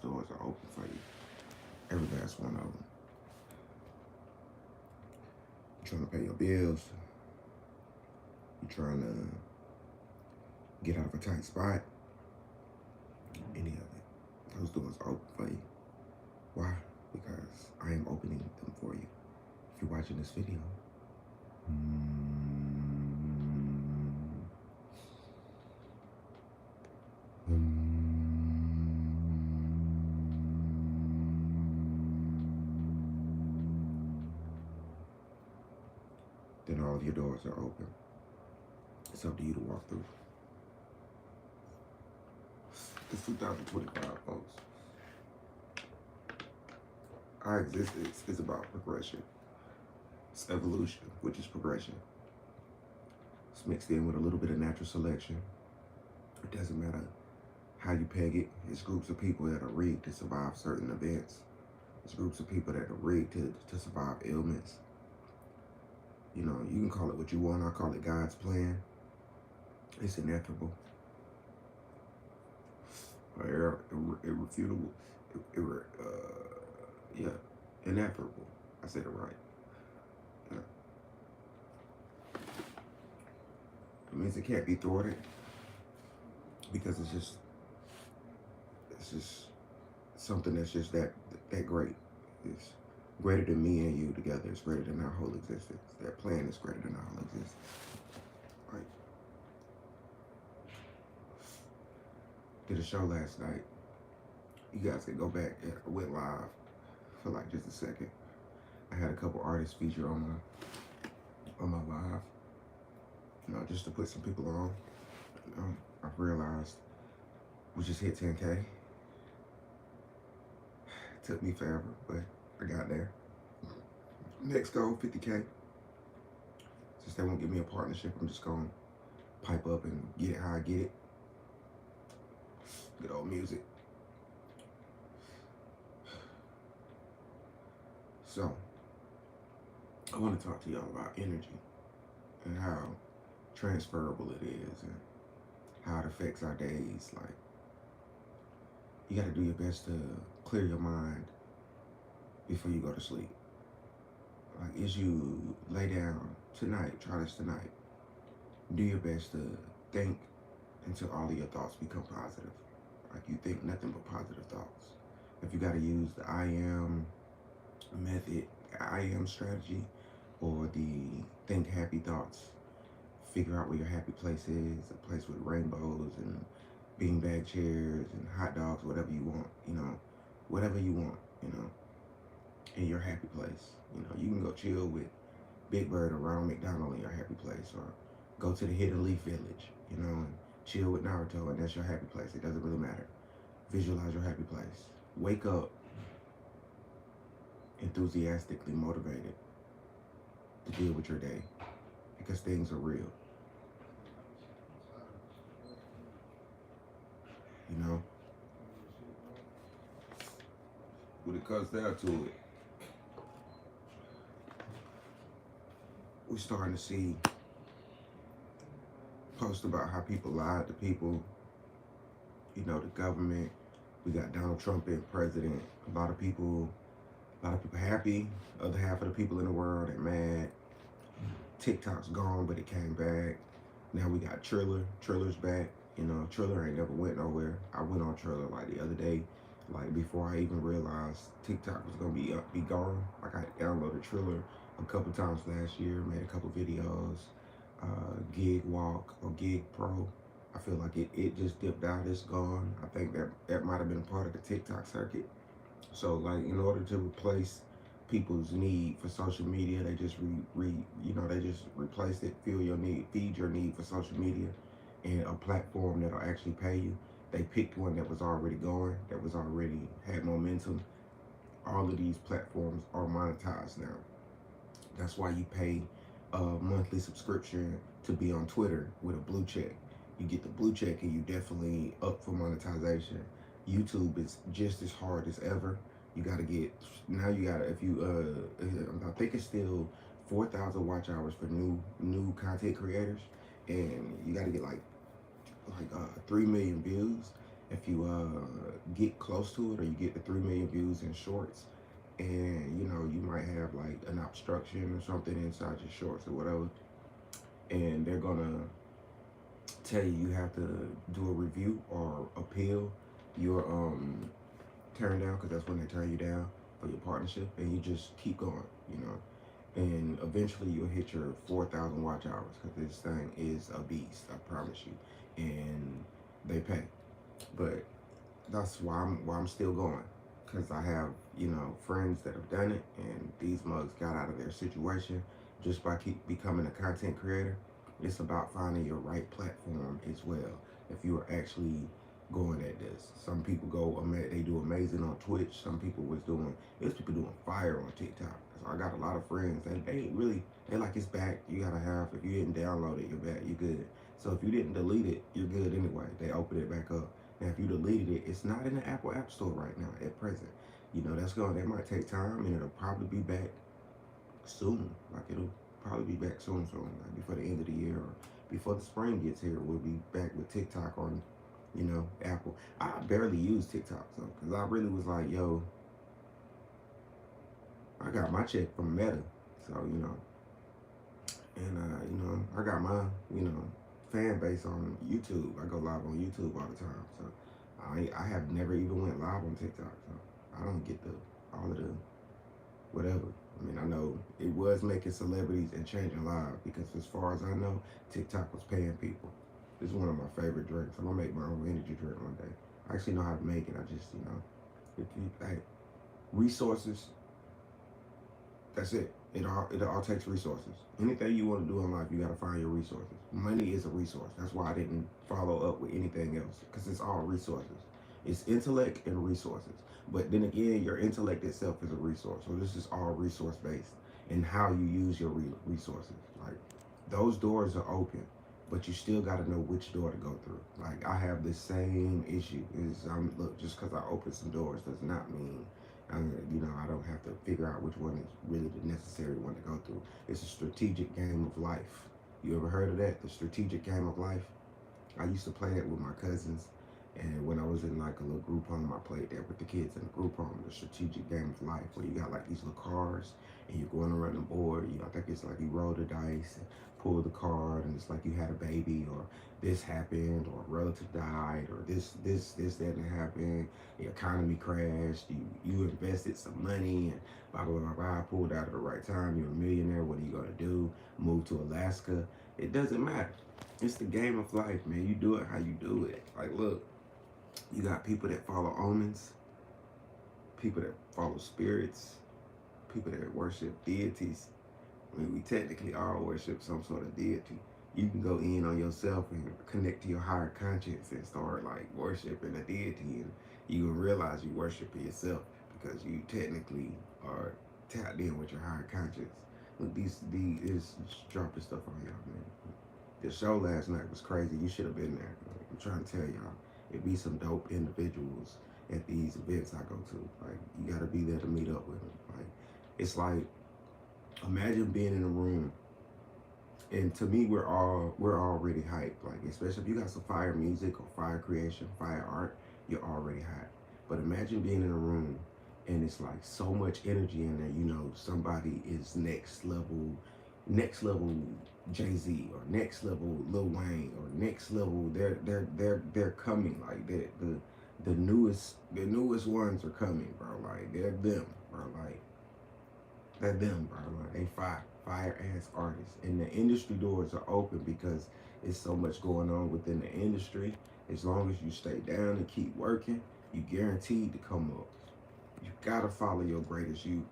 doors are open for you. Every last one of them. You're trying to pay your bills. You're trying to get out of a tight spot. Any of it. Those doors are open for you. Why? Because I am opening them for you. If you're watching this video, then all of your doors are open. It's up to you to walk through. It's 2025, folks. Our existence is about progression. It's evolution, which is progression. It's mixed in with a little bit of natural selection. It doesn't matter how you peg it. It's groups of people that are rigged to survive certain events. It's groups of people that are rigged to survive ailments. You know, you can call it what you want. I call it God's plan. It's ineffable. Irrefutable. Ineffable. I said it right. Yeah. It means it can't be thwarted because it's just something that's just that great. It's greater than me and you together. It's greater than our whole existence. That plan is greater than our whole existence. Right. Did a show last night. You guys can go back. I went live for like just a second. I had a couple artists featured on my live. You know, just to put some people on. You know, I've realized we just hit 10K. It took me forever, but I got there. Next goal, 50K. Since they won't give me a partnership, I'm just gonna pipe up and get it how I get it. Good old music. So, I want to talk to y'all about energy and how transferable it is and how it affects our days. Like, you got to do your best to clear your mind before you go to sleep. Like, as you lay down tonight, try this tonight, do your best to think until all of your thoughts become positive. Like, you think nothing but positive thoughts. If you got to use the I am method, I am strategy, or the think happy thoughts, figure out where your happy place is, a place with rainbows and beanbag chairs and hot dogs, whatever you want, you know, whatever you want, you know, in your happy place. You know, you can go chill with Big Bird or Ronald McDonald in your happy place, or go to the Hidden Leaf Village, you know, and chill with Naruto, and that's your happy place. It doesn't really matter. Visualize your happy place. Wake up enthusiastically motivated to deal with your day, because things are real. You know? When it comes down to it, we're starting to see posts about how people lied to people, you know, the government. We got Donald Trump being president. A lot of people happy. Other half of the people in the world are mad. TikTok's gone, but it came back. Now we got Triller. Triller's back. You know, Triller ain't never went nowhere. I went on Triller like the other day, like before I even realized TikTok was gonna be gone. Like, I downloaded Triller a couple times last year, made a couple videos. Gig Walk or Gig Pro. I feel like it just dipped out. It's gone. I think that might have been part of the TikTok circuit. So, like, in order to replace people's need for social media, they just they just replaced it. Feed your need for social media, and a platform that'll actually pay you. They picked one that was already going, that was already had momentum. All of these platforms are monetized now. That's why you pay a monthly subscription to be on Twitter with a blue check. You get the blue check and you definitely up for monetization. YouTube is just as hard as ever. You gotta get, now you gotta, if you, I think it's still 4,000 watch hours for new content creators, and you gotta get like 3 million views, if you get close to it, or you get the 3 million views in shorts, and you know you might have like an obstruction or something inside your shorts or whatever, and they're gonna tell you you have to do a review or appeal your turn down, because that's when they turn you down for your partnership, and you just keep going, you know, and eventually you'll hit your 4,000 watch hours, because this thing is a beast, I promise you, and they pay. But that's why I'm still going, because I have, you know, friends that have done it, and these mugs got out of their situation just by keep becoming a content creator. It's about finding your right platform as well. If you are actually going at this, some people they do amazing on Twitch. Some people there's people doing fire on TikTok. So I got a lot of friends, and they like, it's back. You gotta have, if you didn't download it, you're back, you're good. So if you didn't delete it, you're good anyway. They open it back up. Now, if you deleted it, it's not in the Apple App Store right now at present. You know, that might take time, and it'll probably be back soon. Like, it'll probably be back soon, like before the end of the year, or before the spring gets here. We'll be back with TikTok on, you know, Apple. I barely use TikTok, so, because I really was like, yo, I got my check from Meta, so, you know, and, you know, I got my, you know, fan base on YouTube. I go live on YouTube all the time, so I have never even went live on TikTok, so I don't get all of the whatever. I mean, I know it was making celebrities and changing lives, because as far as I know, TikTok was paying people. This is one of my favorite drinks. I'm gonna make my own energy drink one day. I actually know how to make it. I just, you know, if you, hey, resources, that's it. It all takes resources. Anything you want to do in life, you got to find your resources. Money is a resource. That's why I didn't follow up with anything else, because it's all resources. It's intellect and resources. But then again, your intellect itself is a resource. So this is all resource based, and how you use your resources. Like, those doors are open, but you still got to know which door to go through. Like, I have the same issue. Look, just because I open some doors does not mean, you know, I don't have to figure out which one is really the necessary one to go through. It's a strategic game of life. You ever heard of that? The strategic game of life? I used to play it with my cousins, and when I was in like a little group home, I played that with the kids in the group home, the strategic game of life, where you got like these little cards, and you're going around the board. You know, I think it's like you roll the dice and pull the card, and it's like you had a baby, or this happened, or a relative died, or this, that, and happened. The economy crashed. You invested some money, and blah blah blah blah. Pulled out at the right time. You're a millionaire. What are you gonna do? Move to Alaska? It doesn't matter. It's the game of life, man. You do it how you do it. Like, look, you got people that follow omens, people that follow spirits, people that worship deities. I mean, we technically all worship some sort of deity. You can go in on yourself and connect to your higher conscience and start like worshiping a deity, and you will realize you worship yourself, because you technically are tapped in with your higher conscience. Look, these is dropping stuff on y'all, man. The show last night was crazy. You should have been there. I'm trying to tell y'all, it be some dope individuals at these events I go to. Like, you gotta be there to meet up with them. Like, it's like, imagine being in a room, and to me, we're already hyped. Like, especially if you got some fire music or fire creation, fire art, you're already hyped. But imagine being in a room, and it's like so much energy in there. You know, somebody is next level Jay-Z, or next level Lil Wayne, or next level they're coming. Like, the newest ones are coming, bro. Like, they're them, bro. Like, they're them, bro. Like, they fire ass artists, and the industry doors are open, because it's so much going on within the industry. As long as you stay down and keep working, you guaranteed to come up. You gotta follow your greatest you.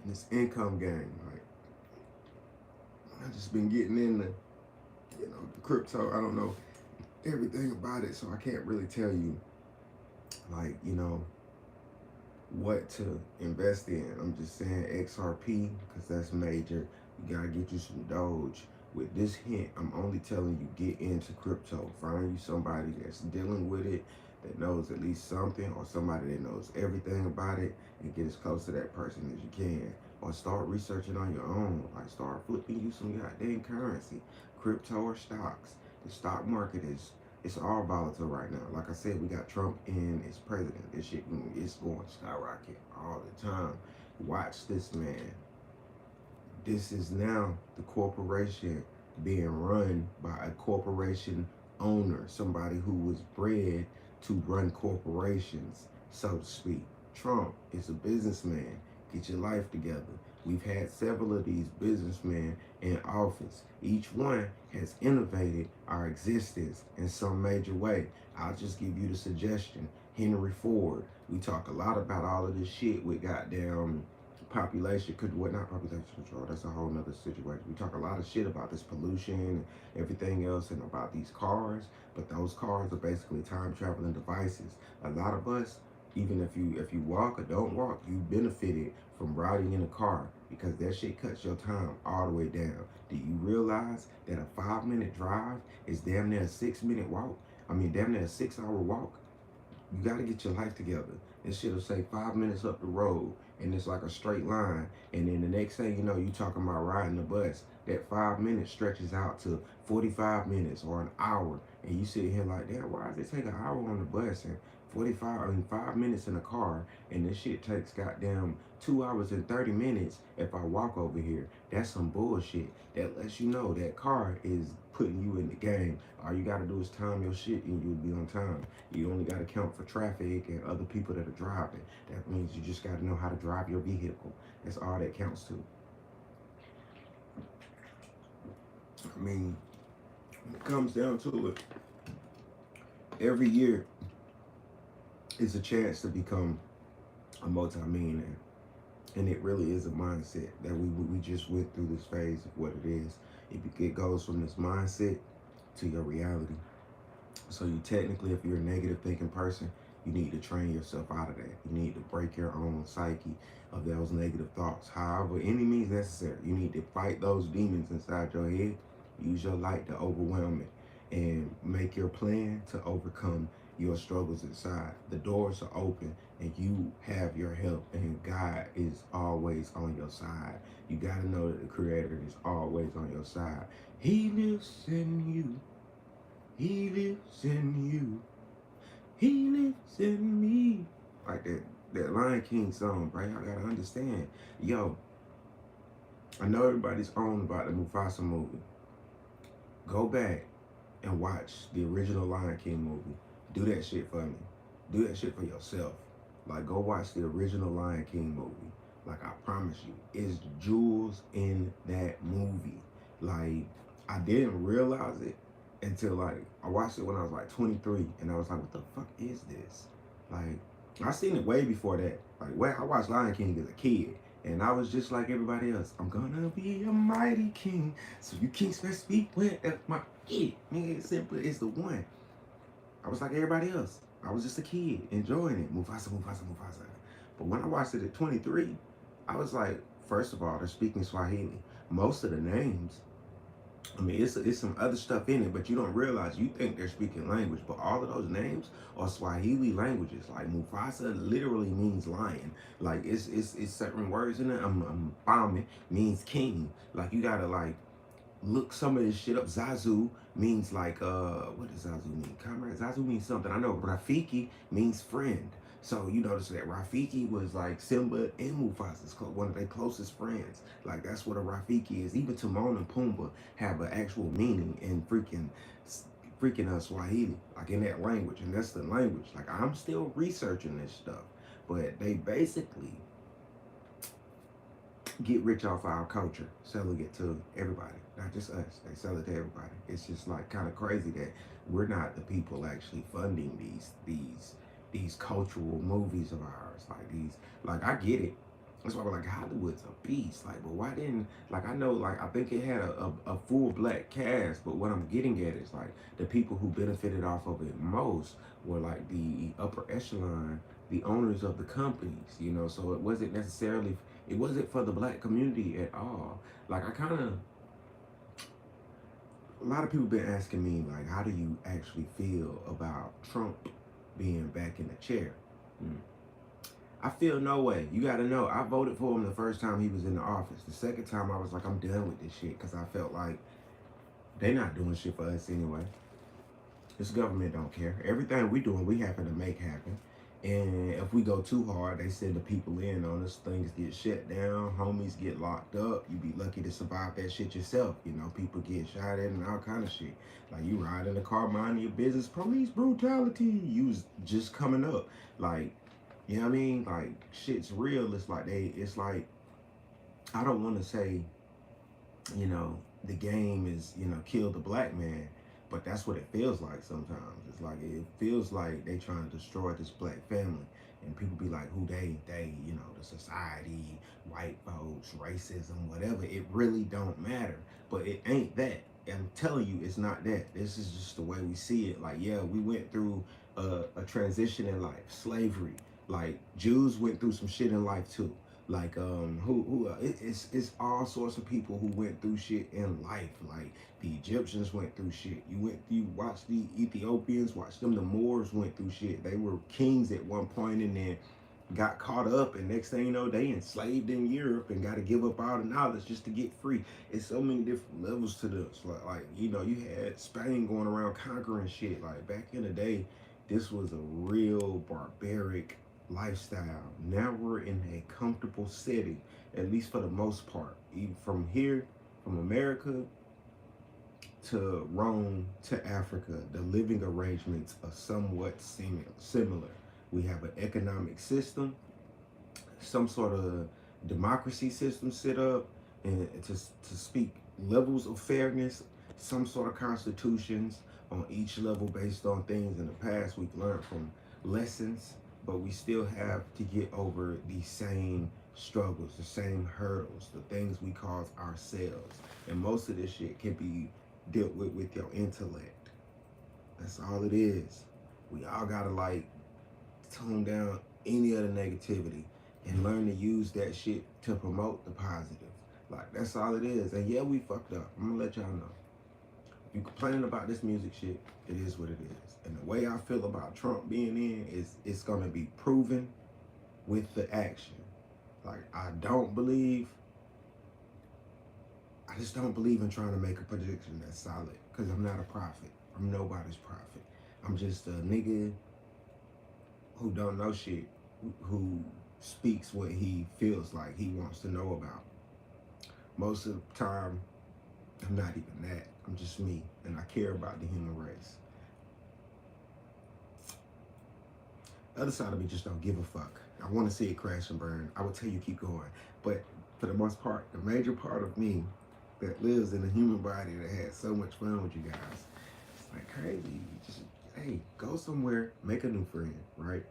And this income game, like, I just been getting into, you know, crypto. I don't know everything about it, so I can't really tell you, like, you know, what to invest in. I'm just saying XRP, because that's major. You gotta get you some Doge. With this hint, I'm only telling you, get into crypto. Find you somebody that's dealing with it, that knows at least something, or somebody that knows everything about it, and get as close to that person as you can. Or start researching on your own. Like, start flipping you some goddamn currency, crypto or stocks. The stock market It's all volatile right now. Like I said, we got Trump in as president. This shit is going to skyrocket all the time. Watch this, man. This is now the corporation being run by a corporation owner, somebody who was bred to run corporations, so to speak. Trump is a businessman. Get your life together. We've had several of these businessmen in office. Each one has innovated our existence in some major way. I'll just give you the suggestion. Henry Ford. We talk a lot about all of this shit with goddamn population, not population control, that's a whole nother situation. We talk a lot of shit about this pollution and everything else and about these cars, but those cars are basically time traveling devices. A lot of us, even if you walk or don't walk, you benefited from riding in a car because that shit cuts your time all the way down. Do you realize that a 5-minute drive is damn near a 6-minute walk? I mean, damn near a 6-hour walk? You got to get your life together. This shit will say 5 minutes up the road, and it's like a straight line. And then the next thing you know, you talking about riding the bus. That 5 minutes stretches out to 45 minutes or an hour. And you sit here like, damn, why does it take an hour on the bus and 5 minutes in the car? And this shit takes goddamn 2 hours and 30 minutes if I walk over here. That's some bullshit. That lets you know that car is putting you in the game. All you gotta do is time your shit and you'll be on time. You only gotta count for traffic and other people that are driving. That means you just gotta know how to drive your vehicle. That's all that counts to. I mean, when it comes down to it, every year is a chance to become a multi-millionaire. And it really is a mindset that we just went through this phase of what it is. It goes from this mindset to your reality. So you technically, if you're a negative thinking person, you need to train yourself out of that. You need to break your own psyche of those negative thoughts. However, any means necessary. You need to fight those demons inside your head. Use your light to overwhelm it and make your plan to overcome your struggles inside. The doors are open and you have your help, and God is always on your side. You got to know that the Creator is always on your side. He lives in you. He lives in you. He lives in me. Like that Lion King song, right? I gotta understand. Yo, I know everybody's on about the Mufasa movie. Go back and watch the original Lion King movie. Do that shit for me. Do that shit for yourself. Like, go watch the original Lion King movie. Like, I promise you, it's jewels in that movie. Like, I didn't realize it until, like, I watched it when I was, like, 23. And I was like, what the fuck is this? Like, I seen it way before that. Like, I watched Lion King as a kid. And I was just like everybody else. I'm gonna be a mighty king. So you kings best speak when my kid. Nigga, it's simple. It's the one. I was like everybody else. I was just a kid enjoying it. Mufasa, Mufasa, Mufasa. But when I watched it at 23, I was like, first of all, they're speaking Swahili. Most of the names, I mean, it's some other stuff in it, but you don't realize. You think they're speaking language, but all of those names are Swahili languages. Like Mufasa literally means lion. Like it's certain words in it. Mbame means king. Like you gotta like look some of this shit up. Zazu means like what does Zazu mean? Comrade. Zazu means something. I know Rafiki means friend. So you notice that Rafiki was like Simba and Mufasa's one of their closest friends. Like that's what a Rafiki is. Even Timon and Pumbaa have an actual meaning in freaking Swahili, like in that language, and that's the language. Like I'm still researching this stuff, but they basically get rich off our culture, selling it to everybody, not just us. They sell it to everybody. It's just like kind of crazy that we're not the people actually funding these cultural movies of ours. Like I get it. That's why we're like, Hollywood's a beast. Like, but why didn't, like, I know, like, I think it had a full black cast, but what I'm getting at is, like, the people who benefited off of it most were, like, the upper echelon, the owners of the companies, you know, so it wasn't for the black community at all. Like, a lot of people been asking me, like, how do you actually feel about Trump being back in the chair? I feel no way. You got to know, I voted for him the first time he was in the office. The second time, I was like, I'm done with this shit, because I felt like they're not doing shit for us anyway. This government don't care. Everything we doing, we happen to make happen. And if we go too hard, they send the people in on us. Things get shut down. Homies get locked up. You be lucky to survive that shit yourself. You know, people get shot at and all kind of shit. Like you ride in the car, minding your business. Police brutality. You was just coming up. Like, you know what I mean? Like shit's real. It's like It's like I don't want to say, you know, the game is, you know, kill the black man. But that's what it feels like sometimes. It's like it feels like they trying to destroy this black family. And people be like, who they, you know, the society, white folks, racism, whatever. It really don't matter. But it ain't that. I'm telling you, it's not that. This is just the way we see it. Like, yeah, we went through a transition in life, slavery. Like, Jews went through some shit in life too. Like it's all sorts of people who went through shit in life. Like the Egyptians went through shit. You watch the Ethiopians, watch them. The Moors went through shit. They were kings at one point and then got caught up, and next thing you know, they enslaved in Europe and got to give up all the knowledge just to get free. It's so many different levels to this. Like you know, you had Spain going around conquering shit. Like back in the day, this was a real barbaric lifestyle. Now we're in a comfortable setting, at least for the most part. Even from here, from America to Rome to Africa, the living arrangements are somewhat similar. We have an economic system, some sort of democracy system set up, and to speak levels of fairness, some sort of constitutions on each level based on things in the past we've learned from lessons, but we still have to get over the same struggles, the same hurdles, the things we cause ourselves. And most of this shit can be dealt with your intellect. That's all it is. We all gotta like tone down any of the negativity and learn to use that shit to promote the positive. Like that's all it is. And yeah, we fucked up. I'm gonna let y'all know. If you complaining about this music shit, it is what it is. And the way I feel about Trump being in is it's gonna be proven with the action. Like I just don't believe in trying to make a prediction that's solid. Cause I'm not a prophet. I'm nobody's prophet. I'm just a nigga who don't know shit, who speaks what he feels like he wants to know about. Most of the time, I'm not even that. I'm just me, and I care about the human race. The other side of me just don't give a fuck. I want to see it crash and burn. I would tell you keep going. But for the most part, the major part of me that lives in a human body that had so much fun with you guys, it's like crazy. Just, hey, go somewhere, make a new friend, right?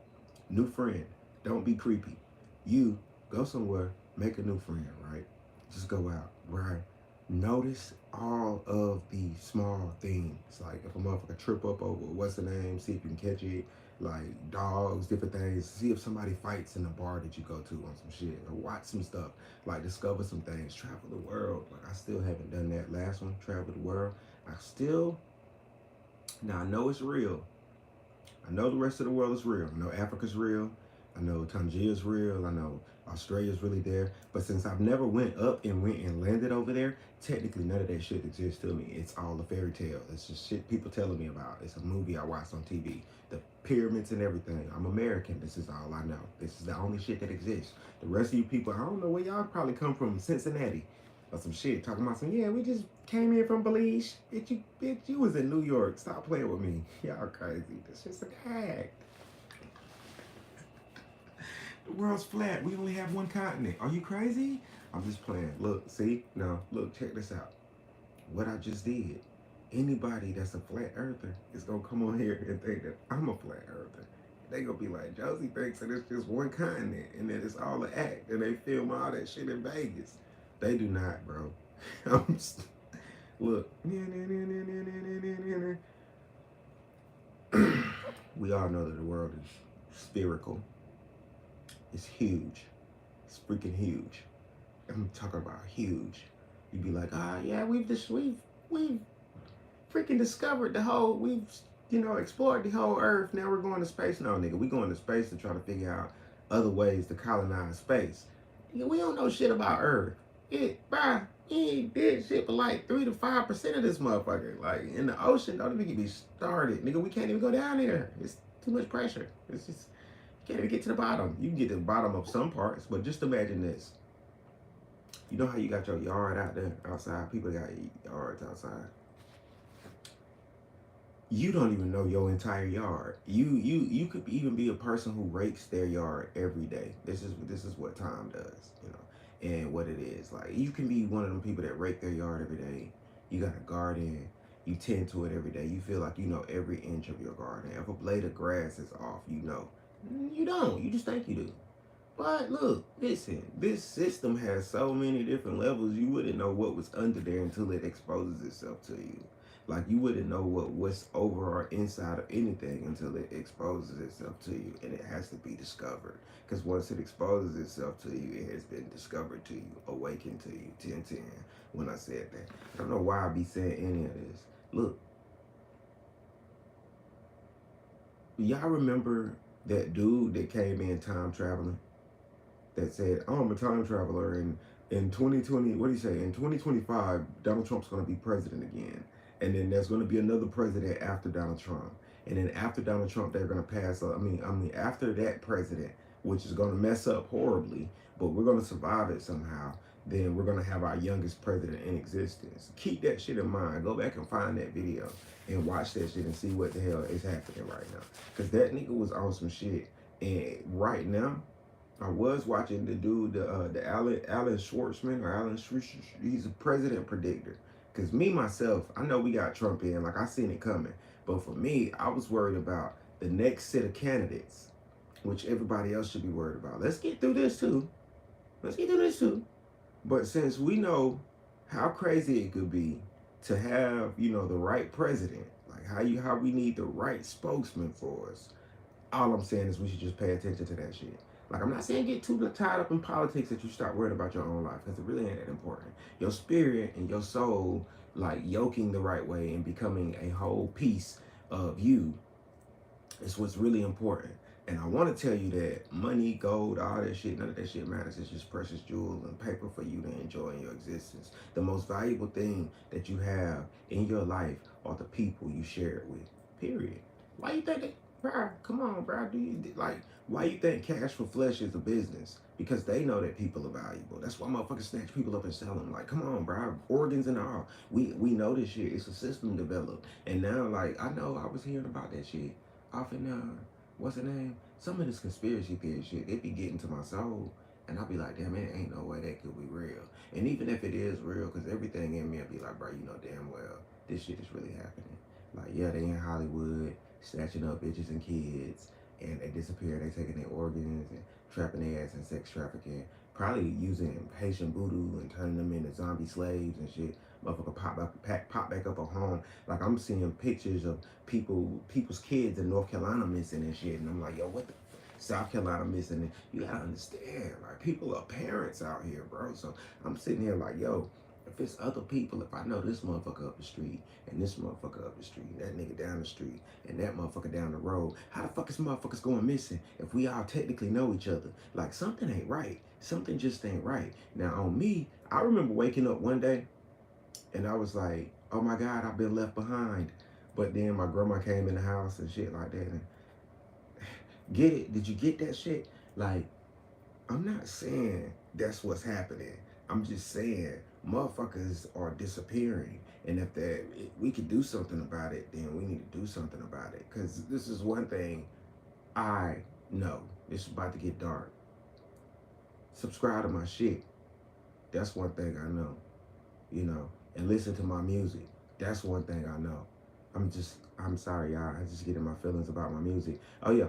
New friend. Don't be creepy. You go somewhere, make a new friend, right? Just go out, right? Notice all of the small things. Like if a motherfucker trip up over what's the name, see if you can catch it. Like dogs, different things. See if somebody fights in the bar that you go to on some shit. Or watch some stuff. Like discover some things. Travel the world. Like I still haven't done that last one. Travel the world. Now I know it's real. I know the rest of the world is real. I know Africa's real. I know Tangiers real. I know Australia's really there. But since I've never went and landed over there, technically none of that shit exists to me. It's all a fairy tale. It's just shit people telling me about. It's a movie I watched on TV. The pyramids and everything. I'm American. This is all I know. This is the only shit that exists. The rest of you people, I don't know where y'all probably come from, Cincinnati or some shit. Talking about some, yeah, we just came here from Belize. Bitch, you was in New York. Stop playing with me. Y'all crazy. This just an act. The world's flat. We only have one continent. Are you crazy? I'm just playing. Look, see? No, look, check this out. What I just did. Anybody that's a flat earther is going to come on here and think that I'm a flat earther. They going to be like, Josie thinks that it's just one continent and that it's all an act. And they film all that shit in Vegas. They do not, bro. Look. We all know that the world is spherical. It's huge. It's freaking huge. I'm talking about huge. You'd be like, yeah, we've freaking discovered the whole, explored the whole earth. Now we're going to space. No, nigga, we going to space to try to figure out other ways to colonize space. Nigga, we don't know shit about earth. Bruh, He ain't did shit for like 3 to 5% of this motherfucker. Like in the ocean, don't even get me started. Nigga, we can't even go down there. It's too much pressure. It's just you can't even get to the bottom. You can get to the bottom of some parts, but just imagine this. You know how you got your yard out there outside? People got yards outside. You don't even know your entire yard. You could even be a person who rakes their yard every day. This is what Tom does, you know, and what it is. Like you can be one of them people that rake their yard every day. You got a garden. You tend to it every day. You feel like you know every inch of your garden. If a blade of grass is off, you know. You don't. You just think you do. But look, listen, this system has so many different levels, you wouldn't know what was under there until it exposes itself to you. Like you wouldn't know what's over or inside of anything until it exposes itself to you, and it has to be discovered. Because once it exposes itself to you, it has been discovered to you, awakened to you. 10-10. When I said that, I don't know why I be saying any of this. Look, y'all remember that dude that came in time traveling? That said, oh, I'm a time traveler, and in 2020, what do you say? In 2025, Donald Trump's going to be president again, and then there's going to be another president after Donald Trump, and then after Donald Trump, they're going to pass. I mean, after that president, which is going to mess up horribly, but we're going to survive it somehow. Then we're going to have our youngest president in existence. Keep that shit in mind. Go back and find that video and watch that shit and see what the hell is happening right now. Because that nigga was on some shit. And right now, I was watching the dude, the Alan Schwartzman or Alan Schwartz. He's a president predictor. Cause me myself, I know we got Trump in, like I seen it coming. But for me, I was worried about the next set of candidates, which everybody else should be worried about. Let's get through this too. Let's get through this too. But since we know how crazy it could be to have, you know, the right president, like how we need the right spokesman for us, all I'm saying is we should just pay attention to that shit. Like, I'm not saying get too tied up in politics that you start worrying about your own life, because it really ain't that important. Your spirit and your soul, like, yoking the right way and becoming a whole piece of you is what's really important. And I want to tell you that money, gold, all that shit, none of that shit matters. It's just precious jewels and paper for you to enjoy in your existence. The most valuable thing that you have in your life are the people you share it with. Period. Why you think that? Bro, come on, bro. Why you think Cash for Flesh is a business? Because they know that people are valuable. That's why motherfuckers snatch people up and sell them. Like, come on, bro. Organs and all. We know this shit. It's a system developed. And now, like, I know I was hearing about that shit off in, what's the name? Some of this conspiracy theory shit, it be getting to my soul. And I'll be like, damn, it ain't no way that could be real. And even if it is real, because everything in me will be like, bro, you know damn well, this shit is really happening. Like, yeah, they in Hollywood, snatching up bitches and kids, and they disappear. They taking their organs and trapping their ass in sex trafficking. Probably using Haitian voodoo and turning them into zombie slaves and shit. Motherfucker pop back up a home. Like I'm seeing pictures of people's kids in North Carolina missing and shit, and I'm like, yo, what the South Carolina missing? And you gotta understand, like people are parents out here, bro. So I'm sitting here like, yo, if it's other people, if I know this motherfucker up the street and this motherfucker up the street, that nigga down the street and that motherfucker down the road, how the fuck is motherfuckers going missing if we all technically know each other? Like something ain't right. Something just ain't right. Now on me, I remember waking up one day and I was like, oh my God, I've been left behind. But then my grandma came in the house and shit like that. And get it? Did you get that shit? Like, I'm not saying that's what's happening. I'm just saying motherfuckers are disappearing. And if we could do something about it, then we need to do something about it. Because this is one thing I know. This is about to get dark. Subscribe to my shit. That's one thing I know. You know, and listen to my music. That's one thing I know. I'm sorry, y'all. I just get in my feelings about my music. Oh yeah,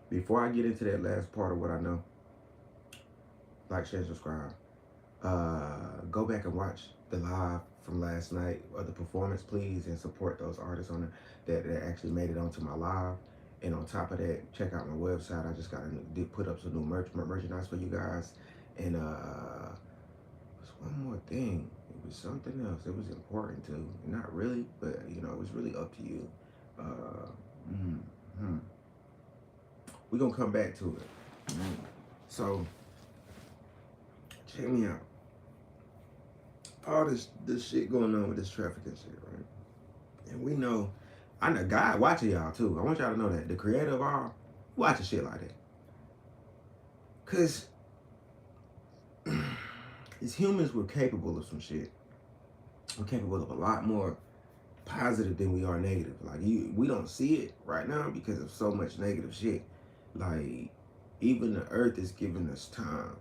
before I get into that last part of what I know, like, share, subscribe. Go back and watch the live from last night or the performance, please, and support those artists on it that actually made it onto my live. And on top of that, check out my website. I just put up some new merchandise for you guys. And there's one more thing. It was something else. It was important too. Not really, but you know, it was really up to you. We're gonna come back to it. So check me out. all this shit going on with this trafficking shit, right? And we know, I know God watching y'all too. I want y'all to know that the creator of all watching shit like that. Cause as humans, we're capable of some shit. We're capable of a lot more positive than we are negative. Like we don't see it right now because of so much negative shit. Like even the earth is giving us time,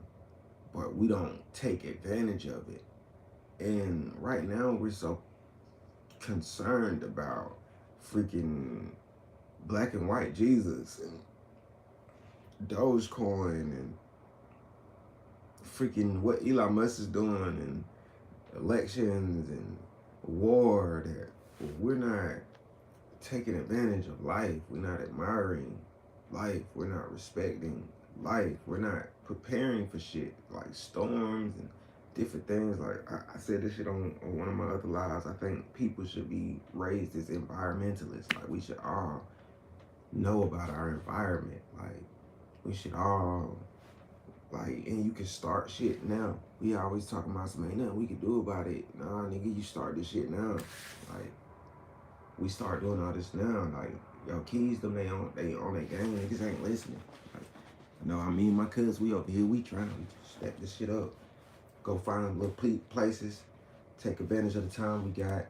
but we don't take advantage of it. And right now we're so concerned about freaking black and white Jesus and Dogecoin and freaking what Elon Musk is doing and elections and war that we're not taking advantage of life. We're not admiring life. We're not respecting life. We're not preparing for shit like storms and different things. Like I said this shit on one of my other lives. I think people should be raised as environmentalists. Like we should all know about our environment. Like we should all like, and you can start shit now. We always talking about some ain't nothing we can do about it. Nah, nigga, you start this shit now. Like we start doing all this now. Like yo, keys them they on their game. Niggas ain't listening. Like, no, I mean my cuz we over here. We trying to step this shit up. Go find little places. Take advantage of the time we got.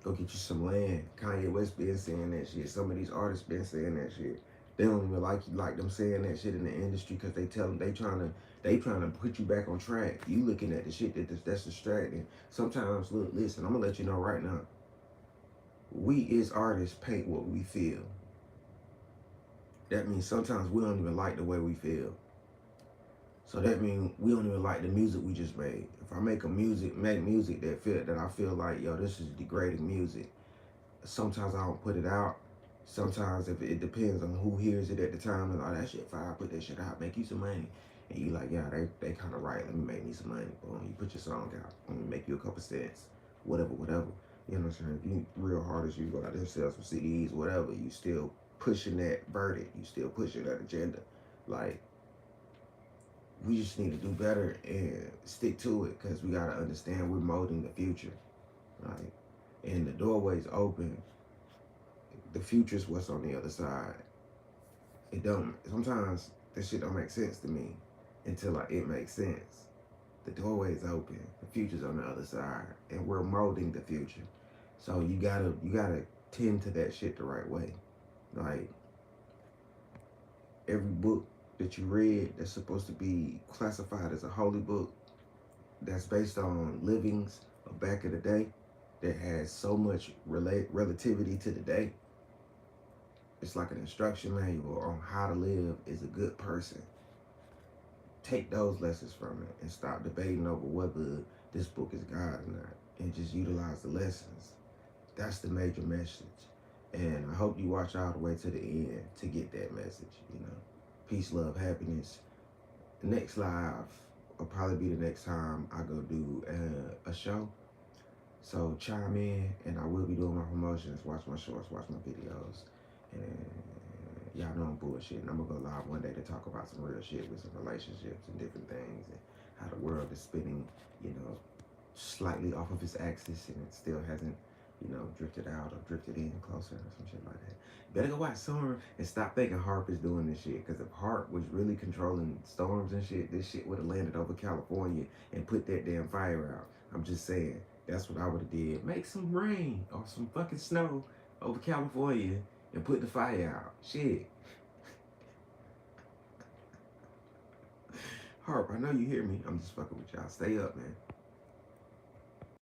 Go get you some land. Kanye West been saying that shit. Some of these artists been saying that shit. They don't even like them saying that shit in the industry because they tell them they trying to put you back on track. You looking at the shit that's distracting. Sometimes look, listen, I'm gonna let you know right now. We as artists paint what we feel. That means sometimes we don't even like the way we feel. So that means we don't even like the music we just made. If I make music that I feel like, yo, this is degrading music. Sometimes I don't put it out. Sometimes if it depends on who hears it at the time and all that shit fire, put that shit out, make you some money. And you like, yeah, they kind of right. Let me make me some money. Boom, you put your song out. Let me make you a couple cents. Whatever. You know what I'm saying? If you real hard as you go out there, sell some CDs, whatever, you still pushing that verdict. You still pushing that agenda. Like, we just need to do better and stick to it because we got to understand we're molding the future. Right? And the doorway's open. The future's what's on the other side. It don't. Sometimes this shit don't make sense to me until it makes sense. The doorway's open. The future's on the other side, and we're molding the future. So you gotta tend to that shit the right way. Like every book that you read that's supposed to be classified as a holy book, that's based on livings of back in the day, that has so much relativity to the day. It's like an instruction manual on how to live as a good person. Take those lessons from it and stop debating over whether this book is God or not, and just utilize the lessons. That's the major message. And I hope you watch all the way to the end to get that message, you know. Peace, love, happiness. The next live will probably be the next time I go do a show. So chime in, and I will be doing my promotions. Watch my shorts, watch my videos. And y'all know I'm bullshitting. I'm gonna go live one day to talk about some real shit with some relationships and different things and how the world is spinning, you know, slightly off of its axis and it still hasn't, you know, drifted out or drifted in closer or some shit like that. Better go watch Storm and stop thinking Harp is doing this shit. Because if Harp was really controlling storms and shit, this shit would have landed over California and put that damn fire out. I'm just saying, that's what I would have did. Make some rain or some fucking snow over California and put the fire out. Shit. Harp, I know you hear me. I'm just fucking with y'all. Stay up, man.